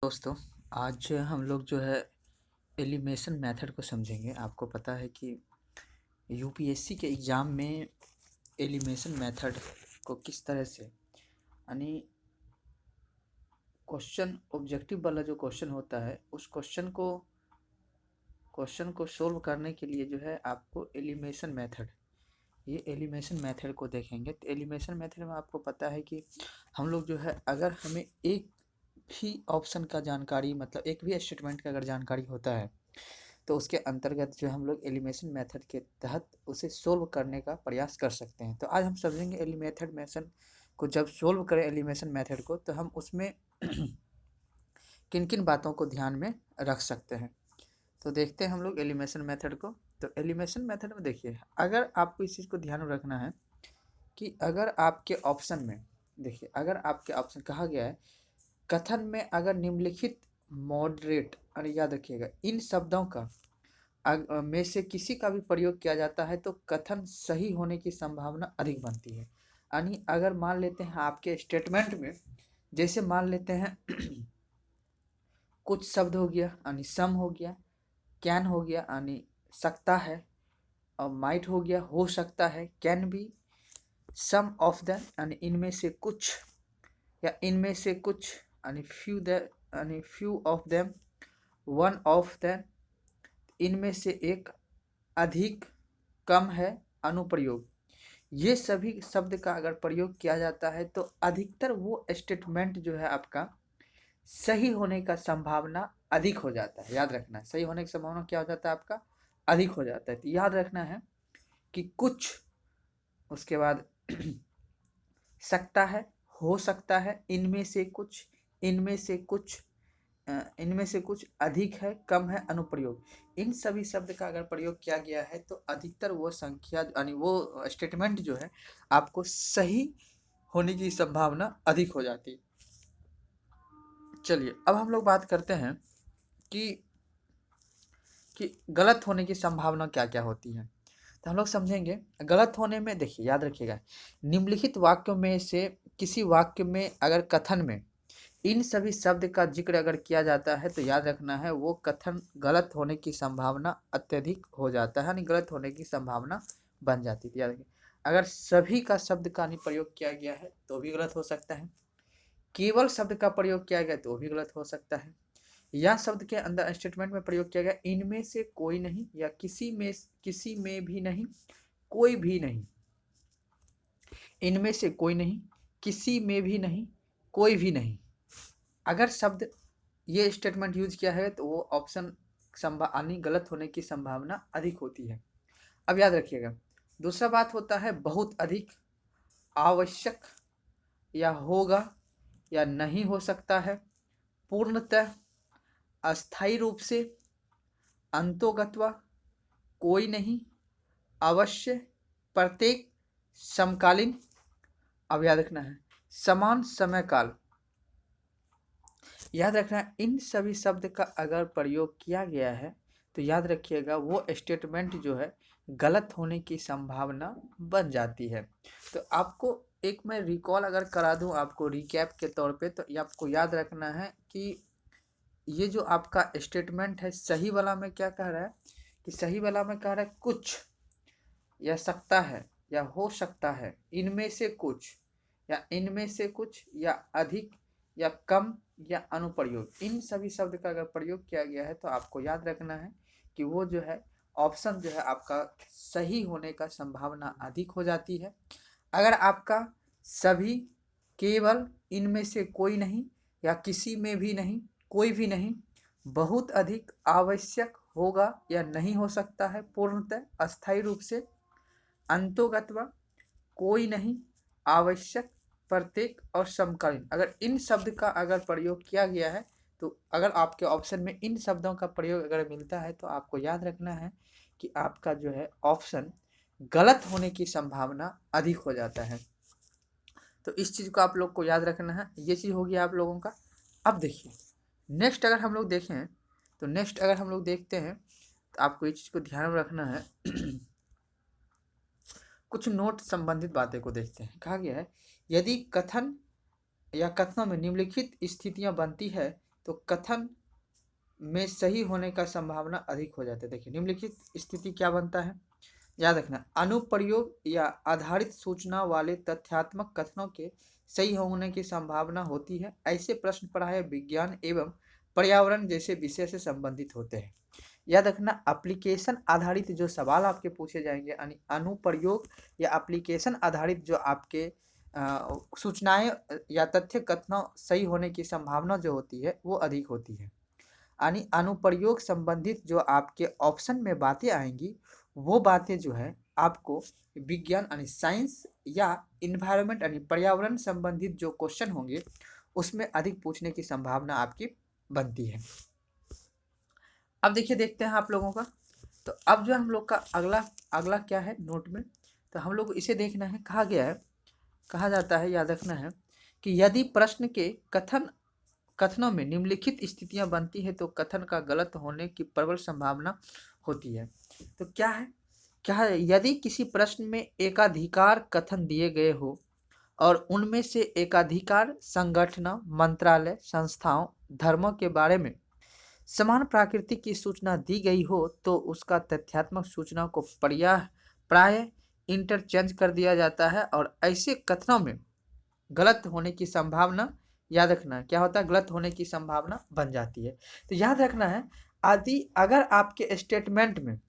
दोस्तों, आज हम लोग जो है एलिमिनेशन मेथड को समझेंगे। आपको पता है कि यूपीएससी के एग्ज़ाम में एलिमिनेशन मेथड को किस तरह से यानी क्वेश्चन ऑब्जेक्टिव वाला जो क्वेश्चन होता है उस क्वेश्चन को सोल्व करने के लिए जो है आपको एलिमिनेशन मेथड को देखेंगे। तो एलिमिनेशन मेथड में आपको पता है कि हम लोग जो है अगर हमें एक भी ऑप्शन का जानकारी मतलब एक भी स्टेटमेंट का अगर जानकारी होता है तो उसके अंतर्गत जो हम लोग एलिमिनेशन मेथड के तहत उसे सोल्व करने का प्रयास कर सकते हैं। तो आज हम समझेंगे एलिमेथड मेथड को। जब सोल्व करें एलिमिनेशन मेथड को तो हम उसमें किन किन बातों को ध्यान में रख सकते हैं। तो देखते हैं हम लोग एलिमिनेशन मेथड को। तो एलिमिनेशन मेथड में देखिए, अगर आपको इस चीज़ को ध्यान में रखना है कि अगर आपके ऑप्शन में देखिए, अगर आपके ऑप्शन कहा गया है कथन में अगर निम्नलिखित मॉडरेट, और याद रखिएगा इन शब्दों का में से किसी का भी प्रयोग किया जाता है तो कथन सही होने की संभावना अधिक बनती है। यानी अगर मान लेते हैं आपके स्टेटमेंट में, जैसे मान लेते हैं कुछ शब्द हो गया यानी सम हो गया, कैन हो गया यानी सकता है, और माइट हो गया हो सकता है, can be, some of the यानी इनमें से कुछ, या इनमें से कुछ यानी few of them, one of them, इनमें से एक, अधिक, कम है, अनुप्रयोग। ये सभी शब्द का अगर प्रयोग किया जाता है तो अधिकतर वो स्टेटमेंट जो है आपका सही होने का संभावना अधिक हो जाता है। याद रखना है, सही होने की संभावना क्या हो जाता है आपका, अधिक हो जाता है। तो याद रखना है कि कुछ, उसके बाद सकता है, हो सकता है, इनमें से कुछ, इनमें से कुछ, इनमें से कुछ, अधिक है, कम है, अनुप्रयोग। इन सभी शब्द का अगर प्रयोग किया गया है तो अधिकतर वो संख्या यानी वो स्टेटमेंट जो है आपको सही होने की संभावना अधिक हो जाती है। चलिए अब हम लोग बात करते हैं कि गलत होने की संभावना क्या क्या होती है। तो हम लोग समझेंगे गलत होने में। देखिए याद रखिएगा, निम्नलिखित वाक्यों में से किसी वाक्य में अगर कथन में इन सभी शब्द का जिक्र अगर किया जाता है तो याद रखना है वो कथन गलत होने की संभावना अत्यधिक हो जाता है, यानी गलत होने की संभावना बन जाती है। याद रखिए, अगर सभी का शब्द का नहीं प्रयोग किया गया है तो भी गलत हो सकता है, केवल शब्द का प्रयोग किया गया तो भी गलत हो सकता है, या शब्द के अंदर स्टेटमेंट में प्रयोग किया गया इनमें से कोई नहीं, या किसी में भी नहीं, कोई भी नहीं, इनमें से कोई नहीं, किसी में भी नहीं, कोई भी नहीं। अगर शब्द ये स्टेटमेंट यूज किया है तो वो ऑप्शन गलत होने की संभावना अधिक होती है। अब याद रखिएगा, दूसरा बात होता है बहुत अधिक, आवश्यक, या होगा, या नहीं हो सकता है, पूर्णतः, अस्थायी रूप से, अंतोगत्वा, कोई नहीं, अवश्य, प्रत्येक, समकालीन। अब याद रखना है समान समय काल। याद रखना है इन सभी शब्द का अगर प्रयोग किया गया है तो याद रखिएगा वो स्टेटमेंट जो है गलत होने की संभावना बन जाती है। तो आपको एक मैं रिकॉल अगर करा दूं आपको रिकैप के तौर पे, तो ये आपको याद रखना है कि ये जो आपका स्टेटमेंट है सही वाला में क्या कह रहा है कि सही वाला में कह रहा है कुछ, या सकता है, या हो सकता है, इनमें से कुछ, या इनमें से कुछ, या अधिक, या कम, या अनुप्रयोग। इन सभी शब्द का अगर प्रयोग किया गया है तो आपको याद रखना है कि वो जो है ऑप्शन जो है आपका सही होने का संभावना अधिक हो जाती है। अगर आपका सभी, केवल, इनमें से कोई नहीं, या किसी में भी नहीं, कोई भी नहीं, बहुत अधिक, आवश्यक, होगा, या नहीं हो सकता है, पूर्णतः, अस्थायी रूप से, अंतोगत्वा, कोई नहीं, आवश्यक, प्रत्येक, और समकालीन। अगर इन शब्द का अगर प्रयोग किया गया है तो अगर आपके ऑप्शन में इन शब्दों का प्रयोग अगर मिलता है तो आपको याद रखना है कि आपका जो है ऑप्शन गलत होने की संभावना अधिक हो जाता है। तो इस चीज़ को आप लोग को याद रखना है। ये चीज़ होगी आप लोगों का। अब देखिए नेक्स्ट अगर हम लोग देखें तो नेक्स्ट अगर हम लोग देखते हैं तो आपको इस चीज़ को ध्यान में रखना है। कुछ नोट संबंधित बातें को देखते हैं। कहा गया है यदि कथन या कथनों में निम्नलिखित स्थितियां बनती है तो कथन में सही होने का संभावना अधिक हो जाता है। देखिए निम्नलिखित स्थिति क्या बनता है, याद रखना, अनुप्रयोग या आधारित सूचना वाले तथ्यात्मक कथनों के सही होने की संभावना होती है। ऐसे प्रश्न प्रायः विज्ञान एवं पर्यावरण जैसे विषय से संबंधित होते हैं। याद रखना, एप्लीकेशन आधारित जो सवाल आपके पूछे जाएंगे, यानी अनुप्रयोग या एप्लीकेशन आधारित जो आपके सूचनाएं या तथ्य कथनों सही होने की संभावना जो होती है वो अधिक होती है। यानी अनुप्रयोग संबंधित जो आपके ऑप्शन में बातें आएंगी वो बातें जो है आपको विज्ञान यानी साइंस या इन्वायरमेंट यानी पर्यावरण संबंधित जो क्वेश्चन होंगे उसमें अधिक पूछने की संभावना आपकी बनती है। अब देखिए देखते हैं आप लोगों का, तो अब जो हम लोग का अगला क्या है नोट में, तो हम लोग इसे देखना है। कहा जाता है, याद रखना है कि यदि प्रश्न के कथनों में निम्नलिखित स्थितियां बनती है तो कथन का गलत होने की प्रबल संभावना होती है। तो क्या है, यदि किसी प्रश्न में एकाधिकार कथन दिए गए हो और उनमें से एकाधिकार संगठनों, मंत्रालय, संस्थाओं, धर्मों के बारे में समान प्रकृति की सूचना दी गई हो तो उसका तथ्यात्मक सूचना को प्राय इंटरचेंज कर दिया जाता है और ऐसे कथनों में गलत होने की संभावना, याद रखना क्या होता है, गलत होने की संभावना बन जाती है। तो याद रखना है, अगर आपके स्टेटमेंट में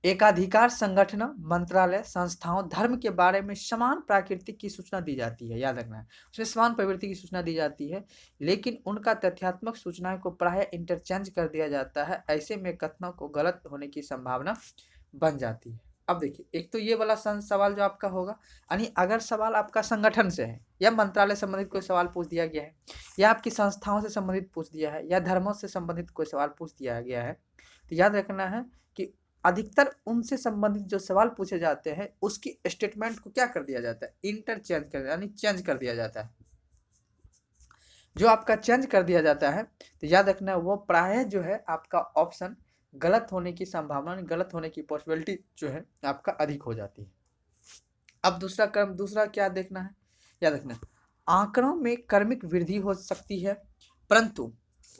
एकाधिकार संगठनों, मंत्रालय, संस्थाओं, धर्म के बारे में समान प्रकृति की सूचना दी जाती है, याद रखना है उसमें समान प्रवृत्ति की सूचना दी जाती है, लेकिन उनका तथ्यात्मक सूचनाओं को प्राय इंटरचेंज कर दिया जाता है, ऐसे में कथनों को गलत होने की संभावना बन जाती है। अब देखिए, एक तो ये वाला सवाल जो आपका होगा, यानी अगर सवाल आपका संगठन से है या मंत्रालय संबंधित कोई सवाल पूछ दिया गया है या आपकी संस्थाओं से संबंधित पूछ दिया है या धर्मों से संबंधित कोई सवाल पूछ दिया गया है, तो याद रखना है कि अधिकतर उनसे संबंधित जो सवाल पूछे जाते हैं उसकी स्टेटमेंट को क्या कर दिया जाता है, इंटरचेंज कर, यानी चेंज कर दिया जाता है। जो आपका चेंज कर दिया जाता है तो याद रखना वो प्राय जो है आपका ऑप्शन गलत होने की संभावना, गलत होने की पॉसिबिलिटी जो है आपका अधिक हो जाती है। अब दूसरा क्या देखना है, याद रखना आंकड़ों में क्रमिक वृद्धि हो सकती है परंतु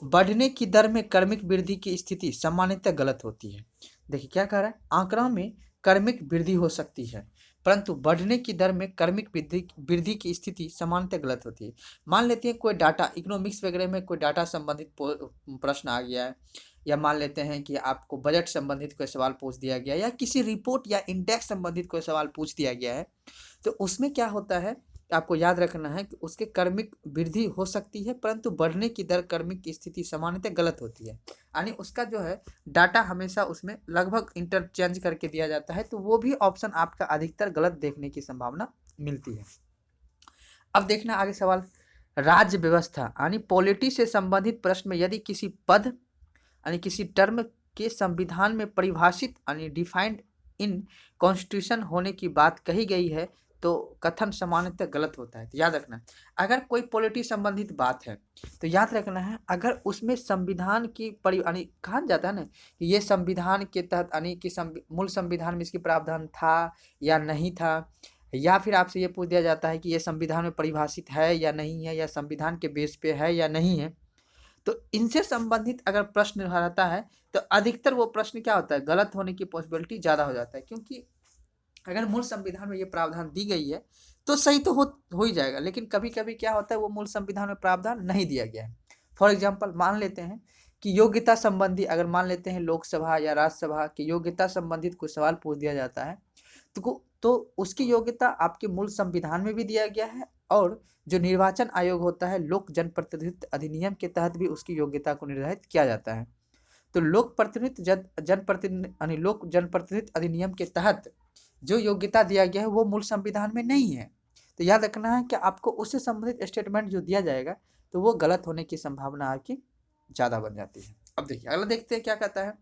बढ़ने की दर में क्रमिक वृद्धि की स्थिति सामान्यतः गलत होती है। देखिए क्या कह रहा है, आंकड़ों में क्रमिक वृद्धि हो सकती है परंतु बढ़ने की दर में क्रमिक वृद्धि की स्थिति सामान्यतः गलत होती है। मान लेते हैं कोई डाटा, इकोनॉमिक्स वगैरह में कोई डाटा संबंधित प्रश्न आ गया है, या मान लेते हैं कि आपको बजट संबंधित कोई सवाल पूछ दिया गया या किसी रिपोर्ट या इंडेक्स संबंधित कोई सवाल पूछ दिया गया है, तो उसमें क्या होता है आपको याद रखना है कि उसके क्रमिक वृद्धि हो सकती है परंतु बढ़ने की दर क्रमिक की स्थिति सामान्यतः गलत होती है, यानी उसका जो है डाटा हमेशा उसमें लगभग इंटरचेंज करके दिया जाता है, तो वो भी ऑप्शन आपका अधिकतर गलत देखने की संभावना मिलती है। अब देखना आगे सवाल, राज्य व्यवस्था यानी पॉलिटी से संबंधित प्रश्न में यदि किसी पद यानी किसी टर्म के संविधान में परिभाषित यानी डिफाइंड इन कॉन्स्टिट्यूशन होने की बात कही गई है तो कथन सामान्यतः गलत होता है। तो याद रखना अगर कोई पॉलिटी संबंधित बात है तो याद रखना है अगर उसमें संविधान की यानी कहा जाता है ना कि ये संविधान के तहत यानी कि मूल संविधान में इसकी प्रावधान था या नहीं था, या फिर आपसे ये पूछ दिया जाता है कि ये संविधान में परिभाषित है या नहीं है, या संविधान के बेस पे है या नहीं है, तो इनसे संबंधित अगर प्रश्न रहता है तो अधिकतर वो प्रश्न क्या होता है, गलत होने की पॉसिबिलिटी ज़्यादा हो जाता है, क्योंकि अगर मूल संविधान में ये प्रावधान दी गई है तो सही तो हो ही जाएगा, लेकिन कभी कभी क्या होता है वो मूल संविधान में प्रावधान नहीं दिया गया है। फॉर एग्जाम्पल मान लेते हैं कि योग्यता संबंधी, अगर मान लेते हैं लोकसभा या राज्यसभा की योग्यता संबंधित कोई सवाल पूछ दिया जाता है तो उसकी योग्यता आपके मूल संविधान में भी दिया गया है और जो निर्वाचन आयोग होता है लोक जनप्रतिनिधित्व अधिनियम के तहत भी उसकी योग्यता को निर्धारित किया जाता है। तो लोक जनप्रतिनिधित्व अधिनियम के तहत जो योग्यता दिया गया है वो मूल संविधान में नहीं है, तो याद रखना है कि आपको उससे संबंधित स्टेटमेंट जो दिया जाएगा तो वो गलत होने की संभावना आपकी ज़्यादा बन जाती है। अब देखिए अगला देखते हैं क्या कहता है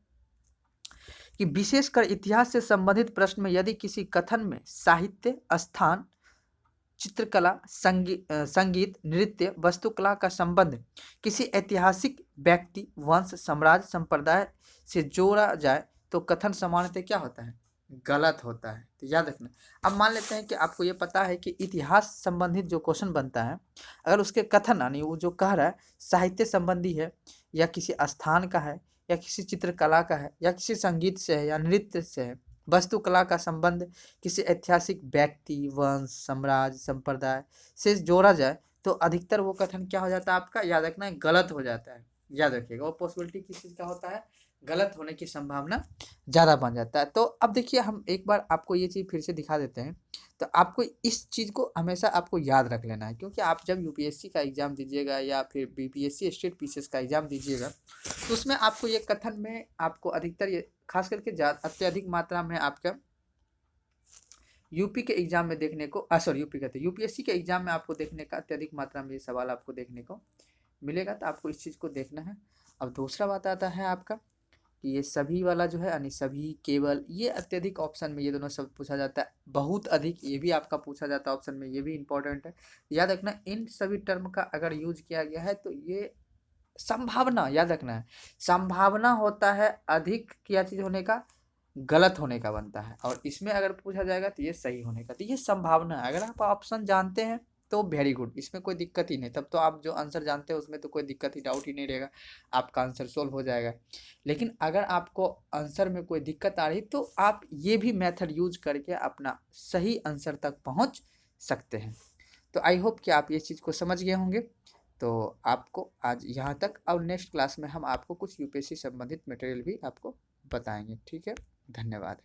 कि विशेषकर इतिहास से संबंधित प्रश्न में यदि किसी कथन में साहित्य, स्थान, चित्रकला, संगीत, नृत्य, वास्तुकला का संबंध किसी ऐतिहासिक व्यक्ति, वंश, साम्राज्य, संप्रदाय से जोड़ा जाए तो कथन सामान्यतः क्या होता है, गलत होता है। तो याद रखना। अब मान लेते हैं कि आपको ये पता है कि इतिहास संबंधित जो क्वेश्चन बनता है, अगर उसके कथन यानी वो जो कह रहा है साहित्य संबंधी है, या किसी स्थान का है, या किसी चित्रकला का है, या किसी संगीत से है, या नृत्य से है, वास्तुकला का संबंध किसी ऐतिहासिक व्यक्ति, वंश, साम्राज्य, संप्रदाय से जोड़ा जाए, तो अधिकतर वो कथन क्या हो जाता है आपका, याद रखना है, गलत हो जाता है। याद रखिएगा, वो पॉसिबिलिटी किस चीज़ का होता है, गलत होने की संभावना ज़्यादा बन जाता है। तो अब देखिए हम एक बार आपको ये चीज़ फिर से दिखा देते हैं। तो आपको इस चीज़ को हमेशा आपको याद रख लेना है, क्योंकि आप जब यूपीएससी का एग्ज़ाम दीजिएगा या फिर बीपीएससी स्टेट पीसीएस का एग्ज़ाम दीजिएगा, तो उसमें आपको ये कथन में आपको अधिकतर ये खास करके अत्यधिक मात्रा में आपका यूपी के एग्ज़ाम में देखने को सॉरी यूपी कहते हैं, यूपीएससी के एग्ज़ाम में आपको देखने का अत्यधिक मात्रा में ये सवाल आपको देखने को मिलेगा। तो आपको इस चीज़ को देखना है। अब दूसरा बात आता है आपका कि ये सभी वाला जो है यानी सभी, केवल, ये अत्यधिक ऑप्शन में ये दोनों शब्द पूछा जाता है। बहुत अधिक ये भी आपका पूछा जाता है ऑप्शन में, ये भी इंपॉर्टेंट है। याद रखना, इन सभी टर्म का अगर यूज किया गया है तो ये संभावना, याद रखना है, संभावना होता है अधिक क्या चीज़ होने का, गलत होने का बनता है। और इसमें अगर पूछा जाएगा तो ये सही होने का। तो ये संभावना है। अगर आप ऑप्शन जानते हैं तो वेरी गुड, इसमें कोई दिक्कत ही नहीं। तब तो आप जो आंसर जानते हैं उसमें तो कोई दिक्कत ही, डाउट ही नहीं रहेगा, आपका आंसर सोल्व हो जाएगा। लेकिन अगर आपको आंसर में कोई दिक्कत आ रही तो आप ये भी मेथड यूज करके अपना सही आंसर तक पहुंच सकते हैं। तो आई होप कि आप ये चीज़ को समझ गए होंगे। तो आपको आज यहाँ तक, और नेक्स्ट क्लास में हम आपको कुछ यूपीएससी संबंधित मटेरियल भी आपको बताएंगे। ठीक है, धन्यवाद।